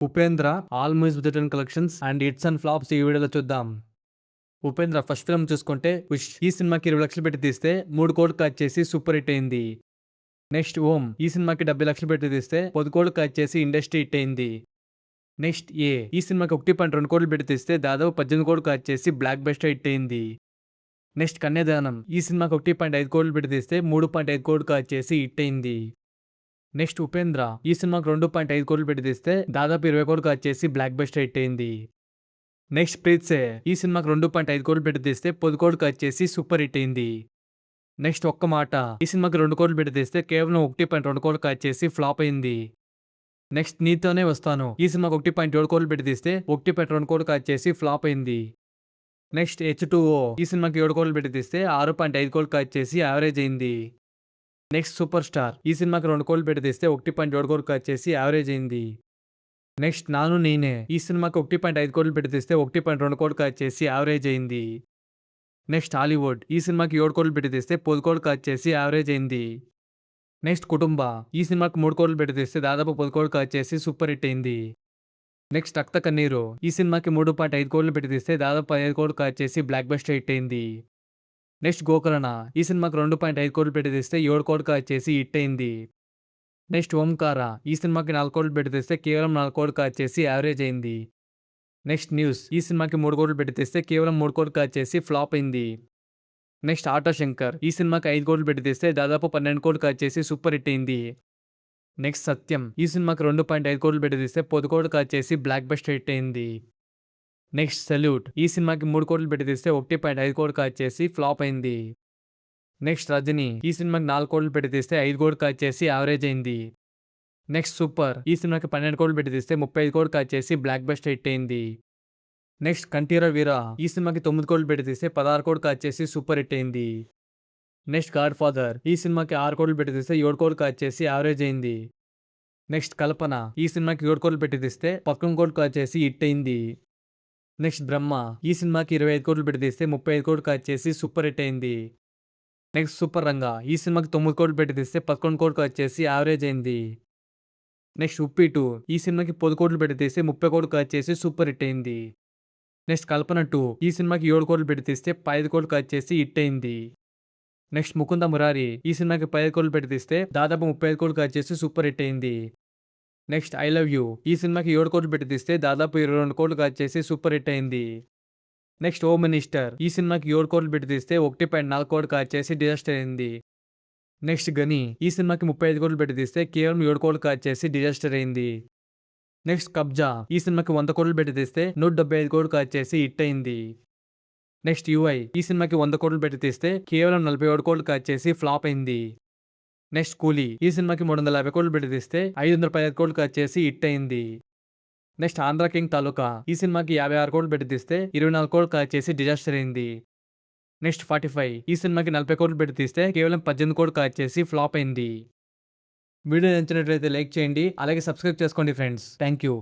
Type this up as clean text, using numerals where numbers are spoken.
Upendra all movies with return collections and hits and flops ఈ వీడియోలో చూద్దాం. ఉపేంద్ర ఫస్ట్ ఫిల్మ్ చూసుకుంటే విష్ ఈ సినిమాకి 20 లక్షలు పెట్టి తీస్తే 3 కోట్లు కట్ చేసి సూపర్ హిట్ అయింది. నెక్స్ట్ ఓం ఈ సినిమాకి 70 లక్షలు పెట్టి తీస్తే 10 కోట్లు కట్ చేసి ఇండస్ట్రీ హిట్ అయింది. నెక్స్ట్ ఏ ఈ సినిమాకి 1.2 కోట్లు పెట్టి తీస్తే దాదాపు 18 కోట్లు కట్ చేసి బ్లాక్ బస్టర్ హిట్ అయింది. నెక్స్ట్ కన్యాదానం ఈ సినిమాకి 1.5 కోట్లు పెట్టి తీస్తే 3.5 కోట్లు కట్ చేసి హిట్ అయింది. నెక్స్ట్ ఉపేంద్ర ఈ సినిమాకి 2.5 కోట్లు పెట్టి తీస్తే దాదాపు 20 కోట్లు కట్ చేసి బ్లాక్ బస్టర్ హిట్ అయింది. నెక్స్ట్ ప్రీత్సే ఈ సినిమాకి 2.5 కోట్లు పెట్టి తీస్తే 10 కోట్లు కట్ చేసి సూపర్ హిట్ అయింది. నెక్స్ట్ ఒక్క మాట ఈ సినిమాకి 2 కోట్లు పెట్టి తీస్తే కేవలం 1.2 కోట్లు కట్ చేసి ఫ్లాప్ అయింది. నెక్స్ట్ నీతోనే వస్తాను ఈ సినిమాకి 1.7 కోట్లు పెట్టి తీస్తే 1.2 కోట్లు కట్ చేసి ఫ్లాప్ అయింది. నెక్స్ట్ H2O ఈ సినిమాకి 7 కోట్లు పెట్టి తీస్తే 6.5 కోట్లు కట్ చేసి యావరేజ్ అయింది. నెక్స్ట్ సూపర్ స్టార్ ఈ సినిమాకి 2 కోట్లు పెట్టి తీస్తే 1.7 కోట్లు కట్ చేసి యావరేజ్ అయింది. నెక్స్ట్ నాను నేనే ఈ సినిమాకి 1.5 కోట్లు పెట్టి తీస్తే 1.2 కోట్లు కట్ చేసి యావరేజ్ అయింది. నెక్స్ట్ హాలీవుడ్ ఈ సినిమాకి 7 కోట్లు పెట్టి తీస్తే 10 కోట్లు కట్ చేసి యావరేజ్ అయింది. నెక్స్ట్ కుటుంబ ఈ సినిమాకి 3 కోట్లు పెట్టి తీస్తే దాదాపు 10 కోట్లు కట్ చేసి సూపర్ హిట్ అయింది. నెక్స్ట్ రక్త కన్నీరు ఈ సినిమాకి 3.5 కోట్లు పెట్టి తీస్తే దాదాపు 15 కోట్లు కట్ చేసి బ్లాక్ బస్టర్ హిట్ అయింది. నెక్స్ట్ గోకర్ణ ఈ సినిమాకి 2.5 కోట్లు పెట్టి తీస్తే 7 కోట్లు కట్ చేసి హిట్ అయింది. నెక్స్ట్ ఓంకార ఈ సినిమాకి 4 కోట్లు పెట్టి తీస్తే కేవలం 4 కోట్లు కట్ చేసి యావరేజ్ అయింది. నెక్స్ట్ న్యూస్ ఈ సినిమాకి 3 కోట్లు పెట్టి తీస్తే కేవలం 3 కోట్లు కట్ చేసి ఫ్లాప్ అయింది. నెక్స్ట్ ఆటో శంకర్ ఈ సినిమాకి 5 కోట్లు పెట్టి తీస్తే దాదాపు 12 కోట్లు కట్ చేసి సూపర్ హిట్ అయింది. నెక్స్ట్ సత్యం ఈ సినిమాకి 2.5 కోట్లు పెట్టి తీస్తే 10 కోట్లు కట్ చేసి బ్లాక్ బస్టర్ హిట్ అయింది. నెక్స్ట్ సెల్యూట్ ఈ సినిమాకి 3 కోట్లు పెట్టి తీస్తే 1.5 కోట్లు కట్ చేసి ఫ్లాప్ అయింది. నెక్స్ట్ రజనీ ఈ సినిమాకి 4 కోట్లు పెట్టి తీస్తే 5 కోట్లు కట్ చేసి యావరేజ్ అయింది. నెక్స్ట్ సూపర్ ఈ సినిమాకి 12 కోట్లు పెట్టి తీస్తే 35 కోట్లు కట్ చేసి బ్లాక్ బస్టర్ హిట్ అయింది. నెక్స్ట్ కంఠీర వీర ఈ సినిమాకి 9 కోట్లు పెట్టి తీస్తే 16 కోట్లు కట్ చేసి సూపర్ హిట్ అయింది. నెక్స్ట్ గాడ్ ఫాదర్ ఈ సినిమాకి 6 కోట్లు పెట్టి తీస్తే 7 కోట్లు కట్ చేసి యావరేజ్ అయింది. నెక్స్ట్ కల్పన ఈ సినిమాకి 7 కోట్లు పెట్టి తీస్తే 11 కోట్లు కట్ చేసి హిట్ అయింది. నెక్స్ట్ బ్రహ్మ ఈ సినిమాకి 25 కోట్లు పెట్టి తీస్తే 35 కోట్లు కట్ చేసి సూపర్ హిట్ అయింది. నెక్స్ట్ సూపర్ రంగా ఈ సినిమాకి 9 కోట్లు పెట్టి తీస్తే 11 కోట్లు కట్ చేసి యావరేజ్ అయింది. నెక్స్ట్ ఉప్పి 2 ఈ సినిమాకి 10 కోట్లు పెట్టి తీస్తే 30 కోట్లు కట్ చేసి సూపర్ హిట్ అయింది. నెక్స్ట్ కల్పన 2 ఈ సినిమాకి 7 కోట్లు పెట్టి తీస్తే 15 కోట్లు కట్ చేసి హిట్ అయింది. నెక్స్ట్ ముకుంద మురారి ఈ సినిమాకి 10 కోట్లు పెట్టి తీస్తే దాదాపు 35 కోట్లు కట్ చేసి సూపర్ హిట్ అయింది. నెక్స్ట్ ఐ లవ్ యూ ఈ సినిమాకి 7 కోట్లు పెట్టి తీస్తే దాదాపు 22 కోట్లు కట్ చేసి సూపర్ హిట్ అయింది. నెక్స్ట్ హోమ్ మినిస్టర్ ఈ సినిమాకి 7 కోట్లు పెట్టి తీస్తే 1.4 కోట్లు కట్ చేసి డిజాస్టర్ అయింది. నెక్స్ట్ గని ఈ సినిమాకి 35 కోట్లు పెట్టి తీస్తే కేవలం 7 కోట్లు కట్ చేసి డిజాస్టర్ అయింది. నెక్స్ట్ కబ్జా ఈ సినిమాకి 100 కోట్లు పెట్టి తీస్తే 175 కోట్లు కట్ చేసి హిట్ అయింది. నెక్స్ట్ యుఐ ఈ సినిమాకి 100 కోట్లు పెట్టి తీస్తే కేవలం 47 కోట్లు కట్ చేసి ఫ్లాప్ అయింది. నెక్స్ట్ కూలీ ఈ సినిమాకి 350 కోట్లు పెట్టి తీస్తే 515 కోట్లు కట్ చేసి హిట్ అయింది. నెక్స్ట్ ఆంధ్ర కింగ్ తాలూకా ఈ సినిమాకి 56 కోట్లు పెట్టి తీస్తే 24 కోట్లు కట్ చేసి డిజాస్టర్ అయింది. నెక్స్ట్ 45 ఈ సినిమాకి 40 కోట్లు పెట్టి తీస్తే కేవలం 18 కోట్లు కట్ చేసి ఫ్లాప్ అయింది. వీడియో నచ్చినట్లయితే లైక్ చేయండి, అలాగే సబ్స్క్రైబ్ చేసుకోండి ఫ్రెండ్స్. Thank you.